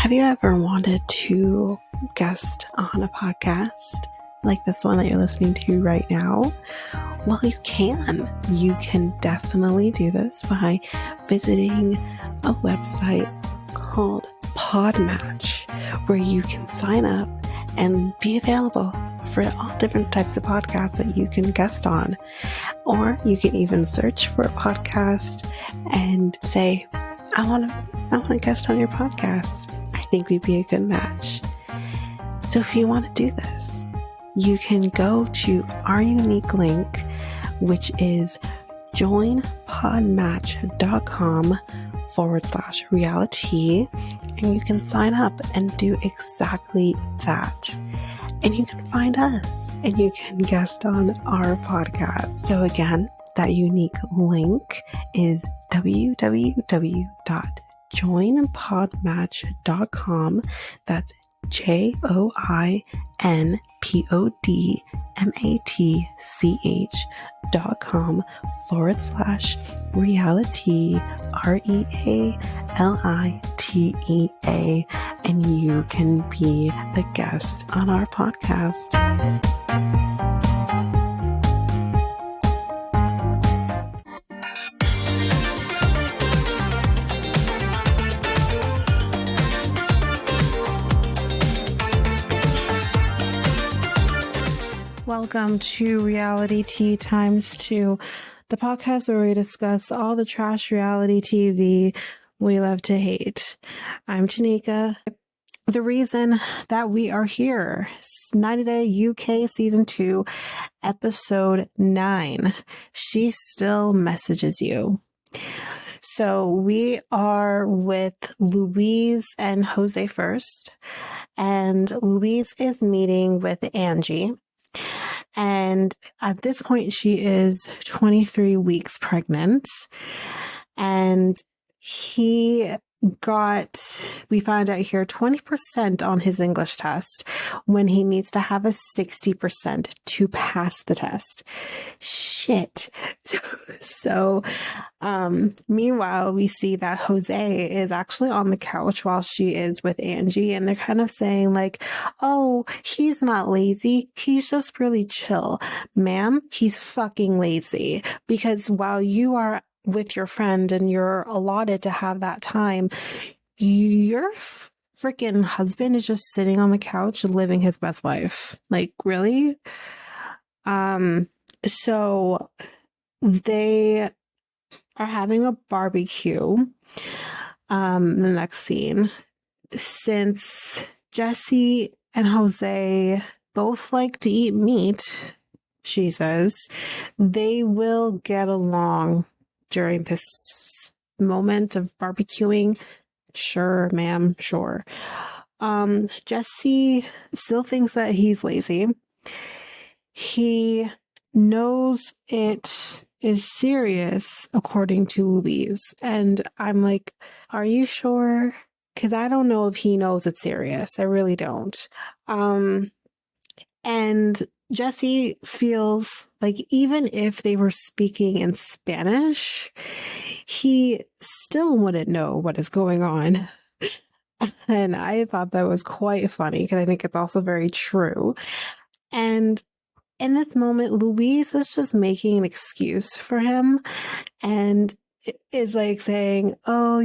Have you ever wanted to guest on a podcast like this one that you're listening to right now? Well, you can. You can definitely do this by visiting a website called Podmatch, where you can sign up and be available for all different types of podcasts that you can guest on. Or you can even search for a podcast and say, I want to guest on your podcast. I think we'd be a good match. So if you want to do this, you can go to our unique link, which is joinpodmatch.com/reality, and you can sign up and do exactly that. And you can find us and you can guest on our podcast. So again, that unique link is www.joinpodmatch.com. That's joinpodmatch.com/reality, REALITEA, and you can be a guest on our podcast. Welcome to Reality Tea Times 2, the podcast where we discuss all the trash reality TV we love to hate. I'm Tanika. The reason that we are here, 90 Day UK Season 2, Episode 9, She Still Messages You. So we are with Louise and Jose first, and Louise is meeting with Angie. And at this point, she is 23 weeks pregnant. And we found out here, 20% on his English test when he needs to have a 60% to pass the test. Shit. So, meanwhile, we see that Jose is actually on the couch while she is with Angie, and they're kind of saying like, oh, he's not lazy. He's just really chill. Ma'am, he's fucking lazy, because while you are with your friend and you're allotted to have that time, your freaking husband is just sitting on the couch living his best life. Like, really? So they are having a barbecue. The next scene, since Jesse and Jose both like to eat meat, she says, they will get along during this moment of barbecuing. Sure, ma'am, sure. Jesse still thinks that he's lazy. He knows it is serious, according to Louise. And I'm like, are you sure? Because I don't know if he knows it's serious. I really don't. And Jesse feels like even if they were speaking in Spanish, he still wouldn't know what is going on. And I thought that was quite funny, because I think it's also very true. And in this moment, Louise is just making an excuse for him and is like saying, oh,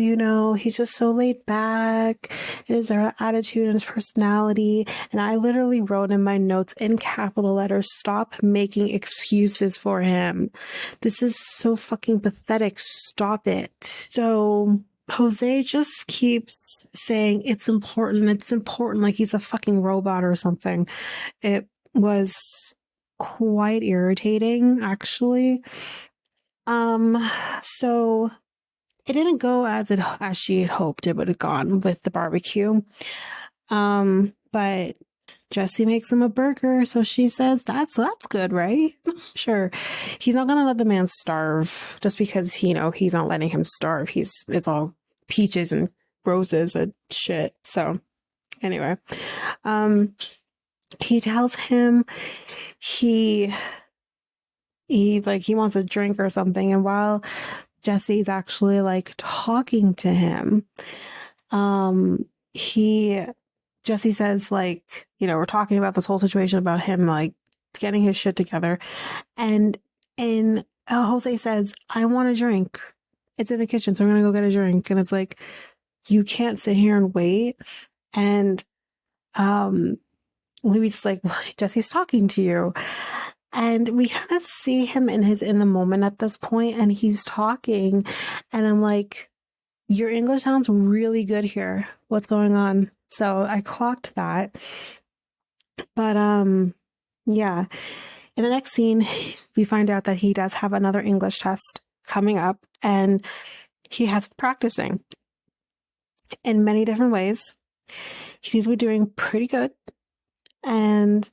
he's just so laid back. It is their attitude and his personality. And I literally wrote in my notes in capital letters, stop making excuses for him. This is so fucking pathetic. Stop it. So Jose just keeps saying it's important, like he's a fucking robot or something. It was quite irritating, actually. So it didn't go as she had hoped it would have gone with the barbecue. But Jesse makes him a burger, so she says that's good, right? Sure. He's not gonna let the man starve just because he's not letting him starve. It's all peaches and roses and shit. So anyway, he tells him he wants a drink or something, and while Jesse's actually like talking to him, Jesse says, like, we're talking about this whole situation about him, like, getting his shit together. And Jose says, I want a drink. It's in the kitchen, so I'm going to go get a drink. And it's like, you can't sit here and wait. And Louis is like, well, Jesse's talking to you. And we kind of see him in the moment at this point, and he's talking. And I'm like, your English sounds really good here. What's going on? So I clocked that. But yeah. In the next scene, we find out that he does have another English test coming up, and he has been practicing in many different ways. He seems to be doing pretty good. And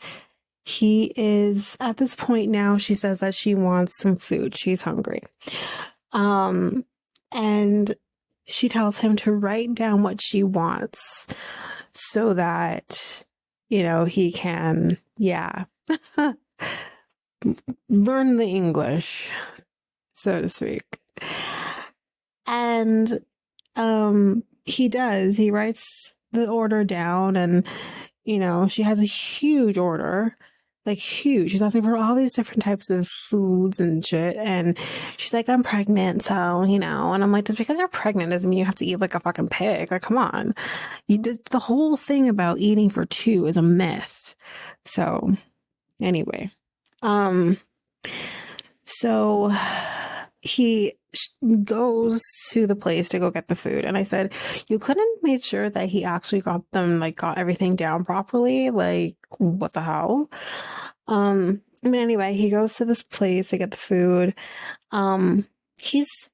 he is at this point now, she says that she wants some food. She's hungry. And she tells him to write down what she wants so that, he can, learn the English, so to speak. And he does. He writes the order down, and she has a huge order, like huge. She's asking for all these different types of foods and shit, and she's like, I'm pregnant, so and I'm like, just because you're pregnant doesn't mean you have to eat like a fucking pig. Like, come on. The whole thing about eating for two is a myth. So anyway, so he goes to the place to go get the food, and I said, you couldn't make sure that he actually got everything down properly? Like, what the hell? Anyway, he goes to this place to get the food. He's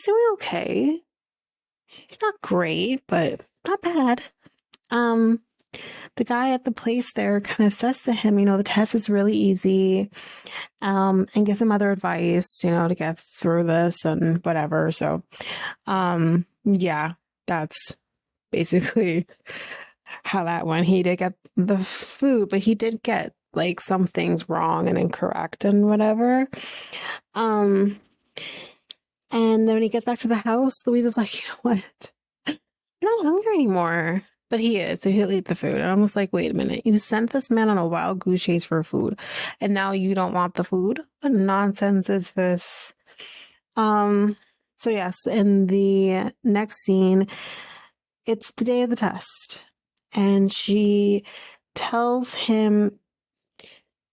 doing okay. He's not great, but not bad. The guy at the place there kind of says to him, the test is really easy, and gives him other advice, to get through this and whatever. So, yeah, that's basically how that went. He did get the food, but he did get like some things wrong and incorrect and whatever. And then when he gets back to the house, Louise is like, you know what? I'm not hungry anymore. But he is, so he'll eat the food. And I'm just like, wait a minute. You sent this man on a wild goose chase for food, and now you don't want the food? What nonsense is this? So yes, in the next scene, it's the day of the test. And she tells him,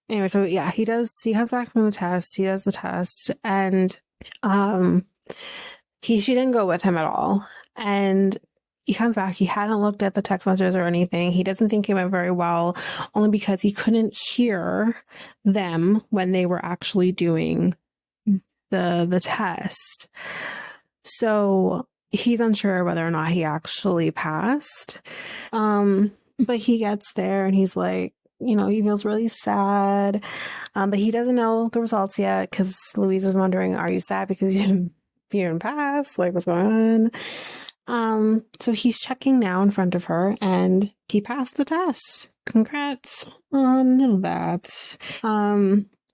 anyway, so yeah, he comes back from the test, he does the test, and she didn't go with him at all. And he comes back, he hadn't looked at the text messages or anything. He doesn't think it went very well, only because he couldn't hear them when they were actually doing the test. So he's unsure whether or not he actually passed. But he gets there and he's like, he feels really sad. But he doesn't know the results yet, because Louise is wondering, are you sad because you didn't pass? Like, what's going on? So he's checking now in front of her, and he passed the test. Congrats on that.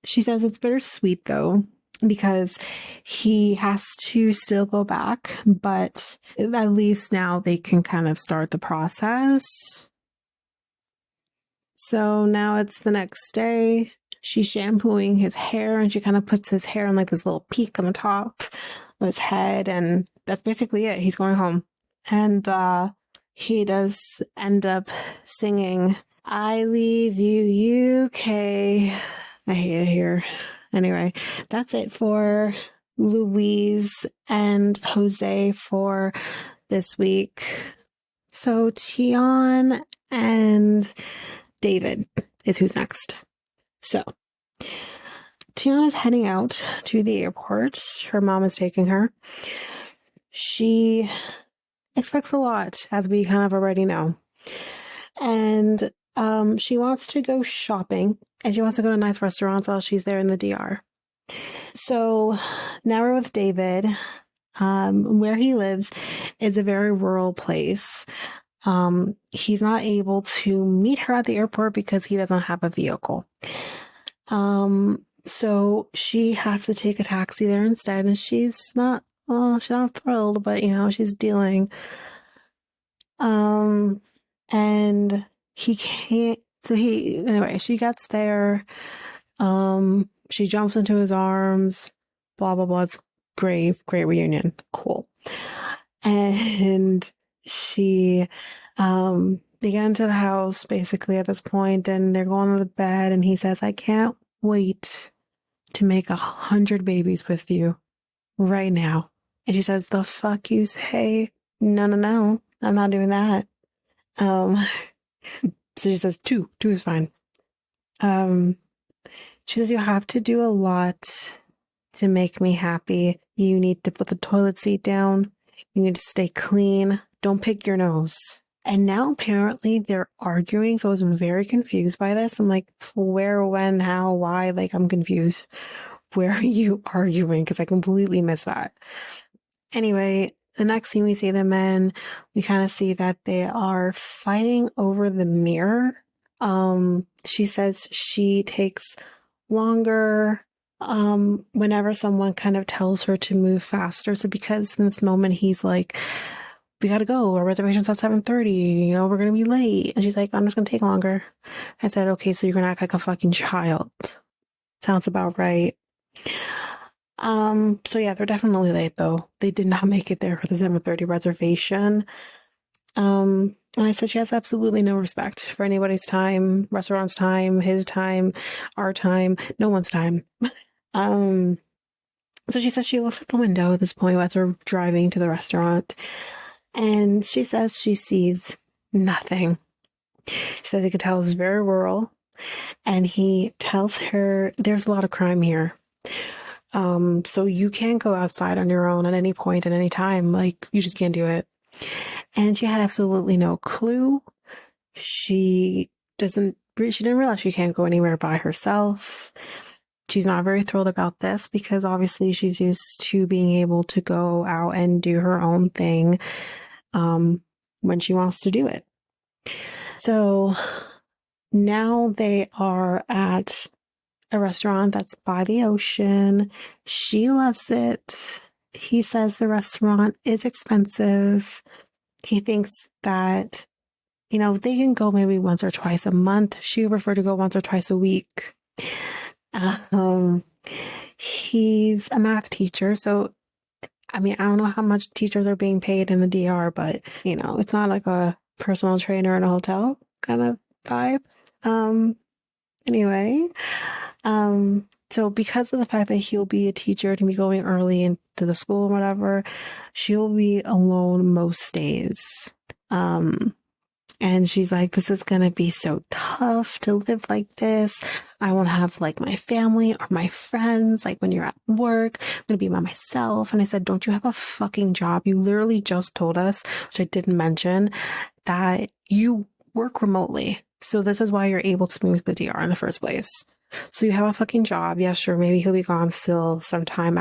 She says it's bittersweet though, because he has to still go back, but at least now they can kind of start the process. So now it's the next day. She's shampooing his hair, and she kind of puts his hair in like this little peak on the top of his head, and that's basically it. He's going home. And he does end up singing, I Leave You, UK. I hate it here. Anyway, that's it for Louise and Jose for this week. So Tion and David is who's next. So Tion is heading out to the airport. Her mom is taking her. She expects a lot, as we kind of already know. And she wants to go shopping, and she wants to go to nice restaurants while she's there in the DR. So now we're with David. Where he lives is a very rural place. He's not able to meet her at the airport because he doesn't have a vehicle. So she has to take a taxi there instead, and she's not thrilled, but she's dealing. Um, and he can't, so anyway, she gets there. She jumps into his arms, blah, blah, blah. It's great, great reunion. Cool. And they get into the house basically at this point, and they're going to the bed, and he says, I can't wait to make 100 babies with you right now. And she says, the fuck you say? No, no, no. I'm not doing that. So she says, two is fine. She says, you have to do a lot to make me happy. You need to put the toilet seat down. You need to stay clean. Don't pick your nose. And now apparently they're arguing. So I was very confused by this. I'm like, where, when, how, why? Like, I'm confused. Where are you arguing? Because I completely missed that. Anyway, the next scene we see them in, we kind of see that they are fighting over the mirror. She says she takes longer whenever someone kind of tells her to move faster. So because in this moment he's like, we gotta go, our reservation's at 7:30, we're gonna be late. And she's like, I'm just gonna take longer. I said, okay, so you're gonna act like a fucking child. Sounds about right. So yeah, they're definitely late though. They did not make it there for the 7:30 reservation. And I said she has absolutely no respect for anybody's time, restaurant's time, his time, our time, no one's time. So she says she looks at the window at this point as they're driving to the restaurant, and she says she sees nothing. She says he could tell it's very rural, and he tells her there's a lot of crime here. So you can't go outside on your own at any point at any time. Like, you just can't do it. And she had absolutely no clue. She didn't realize she can't go anywhere by herself. She's not very thrilled about this because obviously she's used to being able to go out and do her own thing when she wants to do it. So now they are at a restaurant that's by the ocean. She loves it. He says the restaurant is expensive. He thinks that, they can go maybe once or twice a month. She would prefer to go once or twice a week. He's a math teacher, so I don't know how much teachers are being paid in the DR, but it's not like a personal trainer in a hotel kind of vibe. Anyway, so because of the fact that he'll be a teacher and be going early into the school or whatever, she'll be alone most days. And she's like, this is going to be so tough to live like this. I won't have like my family or my friends. Like when you're at work, I'm going to be by myself. And I said, don't you have a fucking job? You literally just told us, which I didn't mention, that you work remotely. So this is why you're able to move to the DR in the first place. So you have a fucking job. Yeah, sure. Maybe he'll be gone still sometime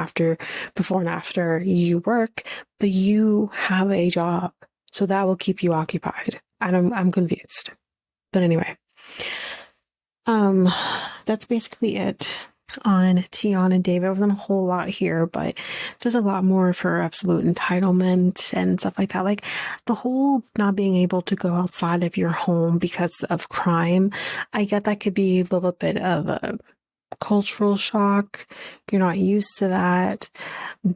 before and after you work, but you have a job. So that will keep you occupied. I'm confused. But anyway, that's basically it on Tion and David. There wasn't a whole lot here, but there's a lot more for absolute entitlement and stuff like that. Like the whole not being able to go outside of your home because of crime. I get that could be a little bit of a cultural shock. You're not used to that,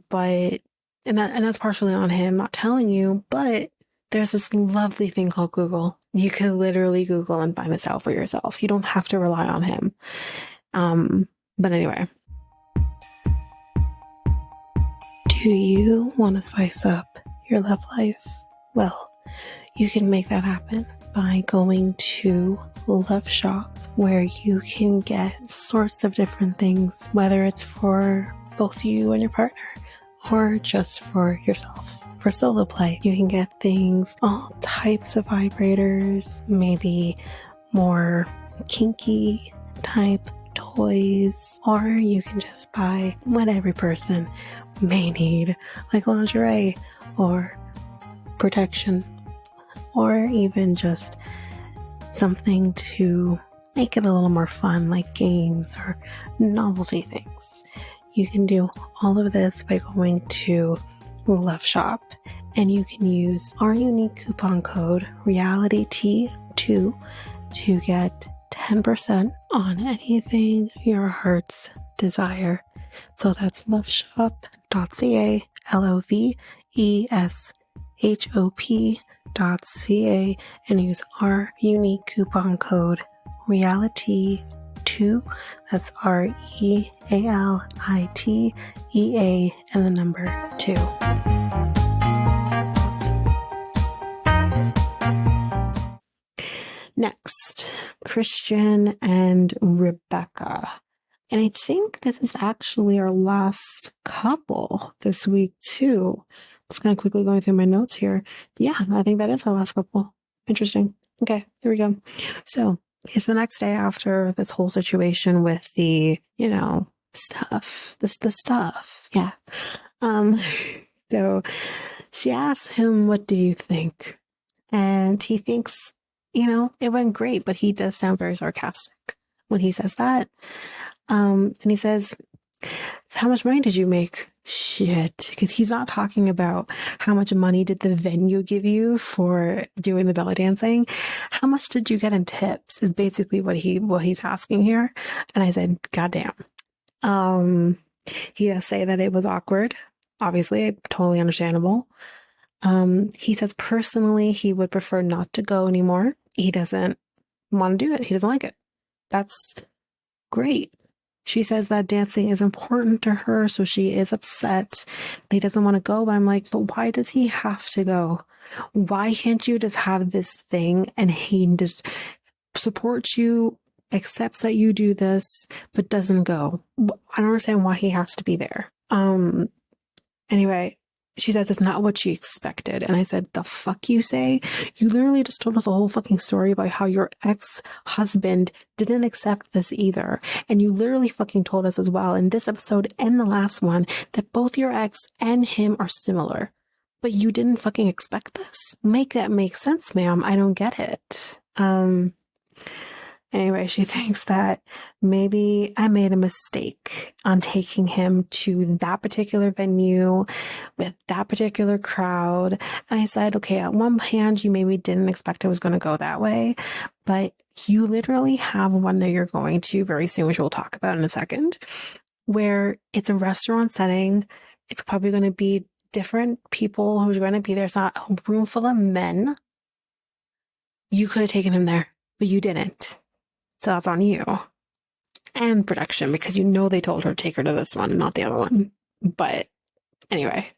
but and that's partially on him not telling you, but there's this lovely thing called Google. You can literally Google and find this out for yourself. You don't have to rely on him. But anyway. Do you want to spice up your love life? Well, you can make that happen by going to Love Shop, where you can get sorts of different things, whether it's for both you and your partner or just for yourself. For solo play, you can get things, all types of vibrators, maybe more kinky type toys, or you can just buy what every person may need, like lingerie or protection, or even just something to make it a little more fun, like games or novelty things. You can do all of this by going to Love Shop, and you can use our unique coupon code REALITYT2 to get 10% on anything your hearts desire. So that's loveshop.ca, LOVESHOP.ca, and use our unique coupon code REALITY2. That's REALITEA and the number 2. Next, Christian and Rebecca. And I think this is actually our last couple this week, too. Just kind of quickly going through my notes here. Yeah, I think that is our last couple. Interesting. Okay, here we go. So it's the next day after this whole situation with the, stuff. The stuff. Yeah. So she asks him, what do you think? And he thinks, it went great, but he does sound very sarcastic when he says that. And he says, how much money did you make? Shit. Because he's not talking about how much money did the venue give you for doing the belly dancing. How much did you get in tips is basically what he's asking here. And I said, goddamn. He does say that it was awkward. Obviously, totally understandable. He says personally he would prefer not to go anymore. He doesn't want to do it. He doesn't like it. That's great. She says that dancing is important to her, so she is upset. He doesn't want to go, but I'm like, but why does he have to go? Why can't you just have this thing and he just supports you, accepts that you do this, but doesn't go? I don't understand why he has to be there. Anyway, she says it's not what she expected. And I said, the fuck you say? You literally just told us a whole fucking story about how your ex-husband didn't accept this either. And you literally fucking told us as well in this episode and the last one that both your ex and him are similar. But you didn't fucking expect this? Make that make sense, ma'am. I don't get it. Anyway, she thinks that maybe I made a mistake on taking him to that particular venue with that particular crowd. And I said, okay, on one hand, you maybe didn't expect it was going to go that way, but you literally have one that you're going to very soon, which we'll talk about in a second, where it's a restaurant setting. It's probably going to be different people who's going to be there. It's not a room full of men. You could have taken him there, but you didn't. So that's on you and production, because they told her to take her to this one, not the other one. But anyway,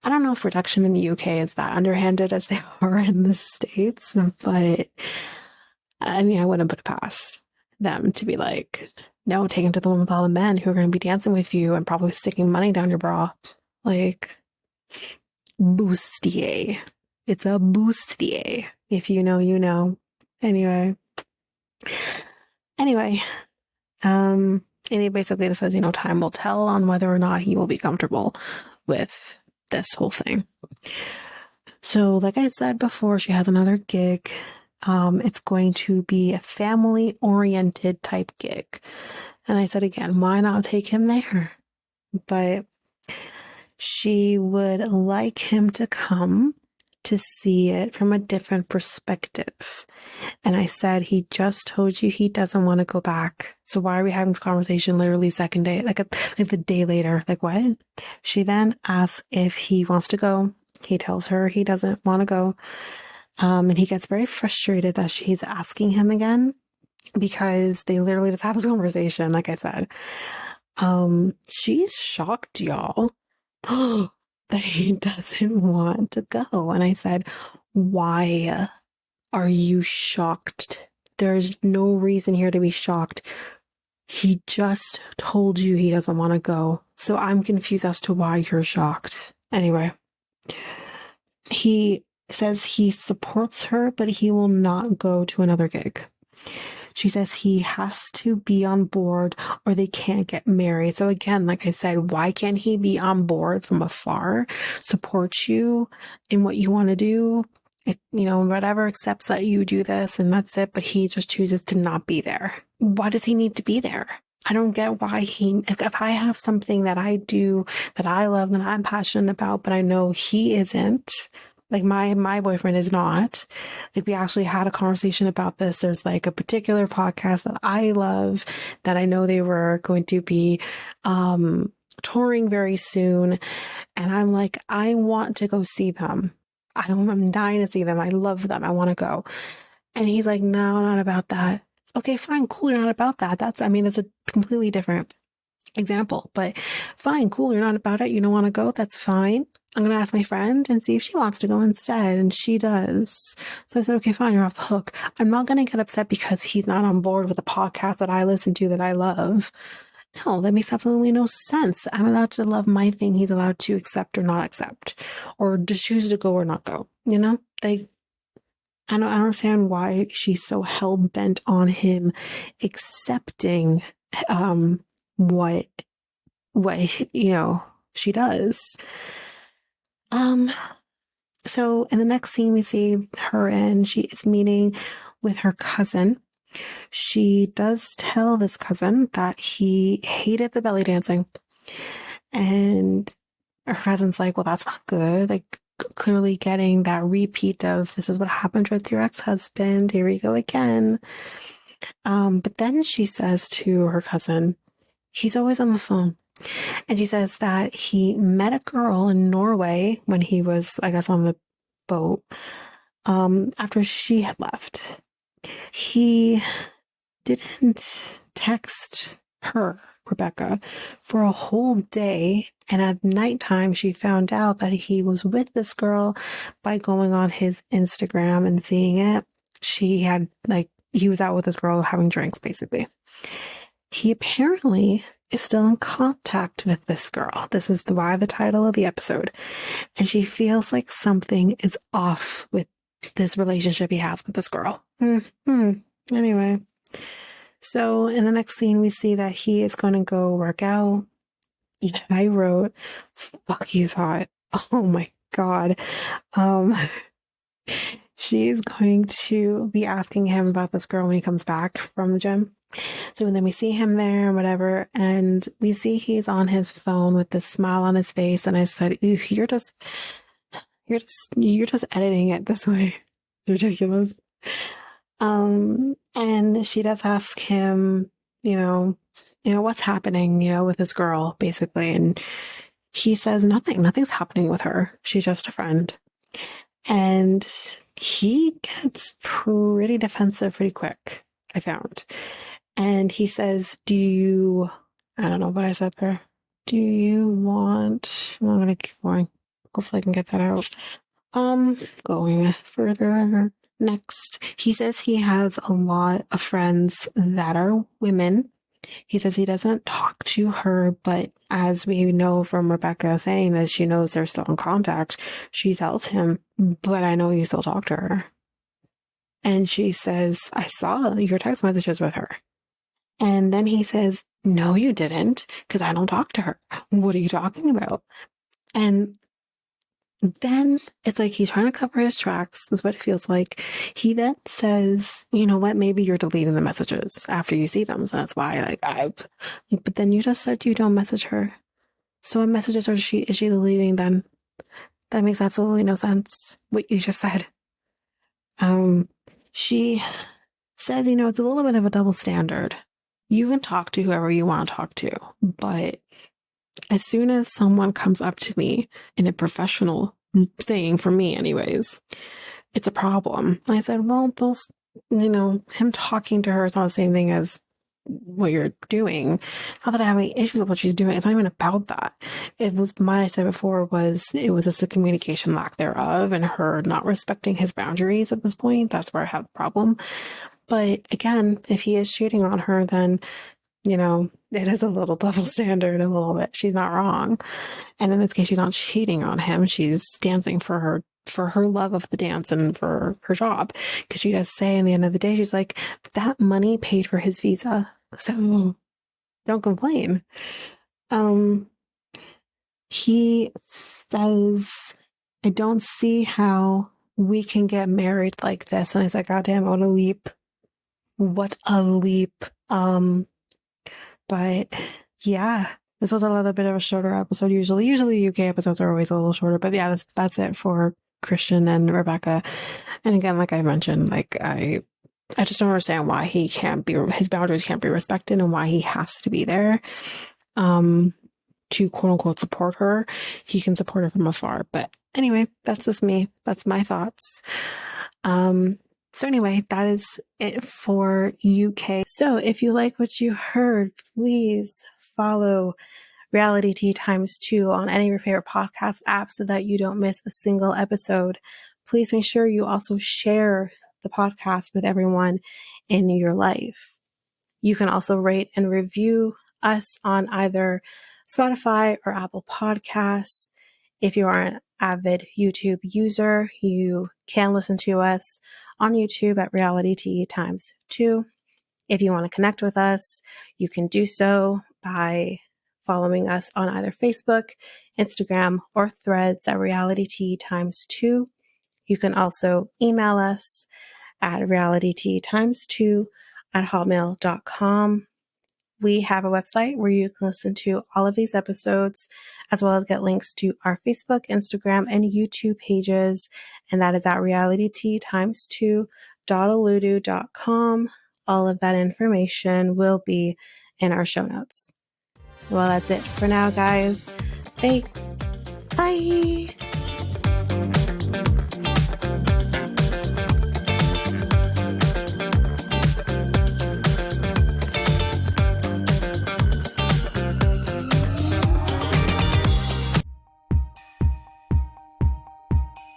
I don't know if production in the UK is that underhanded as they are in the States, but I mean, I wouldn't put it past them to be like, no, take him to the one with all the men who are going to be dancing with you and probably sticking money down your bra. Like, bustier. It's a bustier. If you know, you know. Anyway, and he basically says, time will tell on whether or not he will be comfortable with this whole thing. So, like I said before, she has another gig. It's going to be a family-oriented type gig. And I said again, why not take him there? But she would like him to come to see it from a different perspective. And I said, he just told you he doesn't want to go back. So why are we having this conversation literally second day, like the day later? Like what? She then asks if he wants to go. He tells her he doesn't want to go. And he gets very frustrated that she's asking him again, because they literally just have this conversation, like I said. She's shocked, y'all. That he doesn't want to go. And I said, why are you shocked? There's no reason here to be shocked. He just told you he doesn't want to go. So I'm confused as to why you're shocked. Anyway, he says he supports her, but he will not go to another gig. She says he has to be on board or they can't get married. So again, like I said, why can't he be on board from afar, support you in what you want to do? Whatever, accepts that you do this and that's it, but he just chooses to not be there. Why does he need to be there? I don't get why if I have something that I do that I love and I'm passionate about, but I know he isn't, like my boyfriend is not. Like we actually had a conversation about this. There's like a particular podcast that I love that I know they were going to be touring very soon. And I'm like, I want to go see them. I'm dying to see them. I love them. I want to go. And he's like, no, not about that. Okay, fine, cool. You're not about that. That's a completely different example, but fine, cool. You're not about it. You don't want to go. That's fine. I'm going to ask my friend and see if she wants to go instead. And she does. So I said, okay, fine. You're off the hook. I'm not going to get upset because he's not on board with a podcast that I listen to that I love. No, that makes absolutely no sense. I'm allowed to love my thing. He's allowed to accept or not accept, or to choose to go or not go. You know, I don't understand why she's so hell bent on him accepting what she does. So in the next scene we see her and she is meeting with her cousin. She does tell this cousin that he hated the belly dancing. And her cousin's like, well, that's not good. Like, clearly getting that repeat of this is what happened with your ex-husband. Here we go again. But then she says to her cousin, he's always on the phone. And she says that he met a girl in Norway when he was, I guess, on the boat, after she had left. He didn't text her, Rebecca, for a whole day. And at nighttime, she found out that he was with this girl by going on his Instagram and seeing it. He was out with this girl having drinks, basically. He apparently is still in contact with this girl. This is why the title of the episode. And she feels like something is off with this relationship he has with this girl. Anyway. So in the next scene, we see that he is going to go work out. I wrote, fuck, he's hot. Oh my God. She is going to be asking him about this girl when he comes back from the gym. So then we see him there and whatever, and we see he's on his phone with this smile on his face. And I said, ooh, you're just editing it this way. It's ridiculous. And she does ask him, what's happening, with this girl, basically. And he says nothing's happening with her. She's just a friend. And he gets pretty defensive pretty quick, I found. And he says, I don't know what I said there. I'm going to keep going. Hopefully I can get that out. Going further. Next, he says he has a lot of friends that are women. He says he doesn't talk to her, but as we know from Rebecca saying that she knows they're still in contact, she tells him, but I know you still talk to her. And she says, I saw your text messages with her. And then he says, no, you didn't, because I don't talk to her. What are you talking about? And then it's like he's trying to cover his tracks, is what it feels like. He then says, you know what, maybe you're deleting the messages after you see them. So that's why, but then you just said you don't message her. So what messages is she deleting then? That makes absolutely no sense, what you just said. She says, it's a little bit of a double standard. You can talk to whoever you want to talk to, but as soon as someone comes up to me in a professional thing, for me anyways, it's a problem. And I said, well, him talking to her is not the same thing as what you're doing. Not that I have any issues with what she's doing. It's not even about that. It was, what I said before it was just a communication lack thereof and her not respecting his boundaries at this point. That's where I have the problem. But again, if he is cheating on her, then it is a little double standard, a little bit. She's not wrong. And in this case, she's not cheating on him. She's dancing for her love of the dance and for her job. Because she does say in the end of the day, she's like, that money paid for his visa. So don't complain. He says, I don't see how we can get married like this. And I said, God damn, what a leap. What a leap. But yeah, this was a little bit of a shorter episode. Usually UK episodes are always a little shorter, but yeah, that's it for Christian and Rebecca. And again, like I mentioned, like I just don't understand why his boundaries can't be respected and why he has to be there to quote unquote support her. He can support her from afar. But anyway, that's just me. That's my thoughts. So anyway, that is it for UK. So if you like what you heard, please follow Reality Tea Times2 on any of your favorite podcast apps so that you don't miss a single episode. Please make sure you also share the podcast with everyone in your life. You can also rate and review us on either Spotify or Apple Podcasts. If you are an avid YouTube user, you can listen to us on YouTube at Reality Tea Times2. If you want to connect with us, you can do so by following us on either Facebook, Instagram, or Threads at Reality Tea Times2. You can also email us at realityteatimes2@hotmail.com. We have a website where you can listen to all of these episodes, as well as get links to our Facebook, Instagram, and YouTube pages, and that is at realityteatimes2.oludu.com. All of that information will be in our show notes. Well, that's it for now, guys. Thanks. Bye.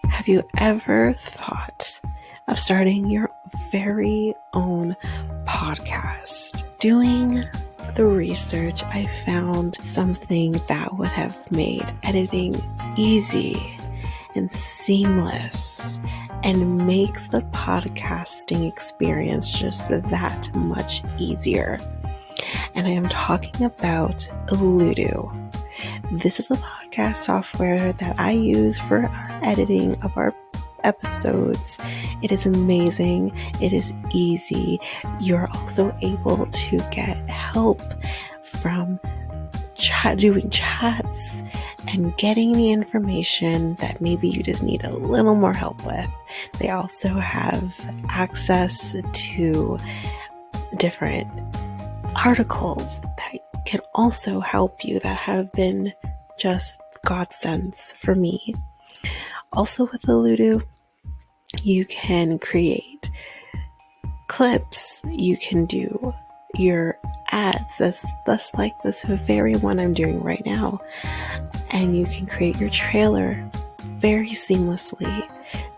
Have you ever thought of starting your very own podcast? Doing the research, I found something that would have made editing easy and seamless and makes the podcasting experience just that much easier. And I am talking about Oludu. This is a podcast software that I use for our editing of our episodes. It is amazing. It is easy. You're also able to get help from doing chats and getting the information that maybe you just need a little more help with. They also have access to different articles that can also help you that have been just godsends for me. Also with Oludu, you can create clips, you can do your ads, that's like this very one I'm doing right now, and you can create your trailer very seamlessly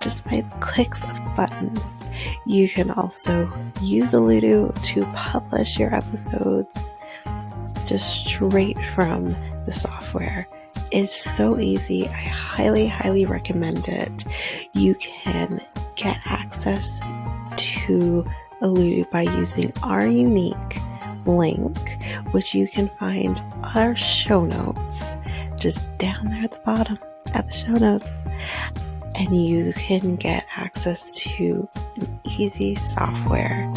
just by the clicks of buttons. You can also use Oludu to publish your episodes just straight from the software. It's so easy. I highly recommend it. You can get access to Oludu by using our unique link, which you can find on our show notes, just down there at the bottom at the show notes. And you can get access to an easy software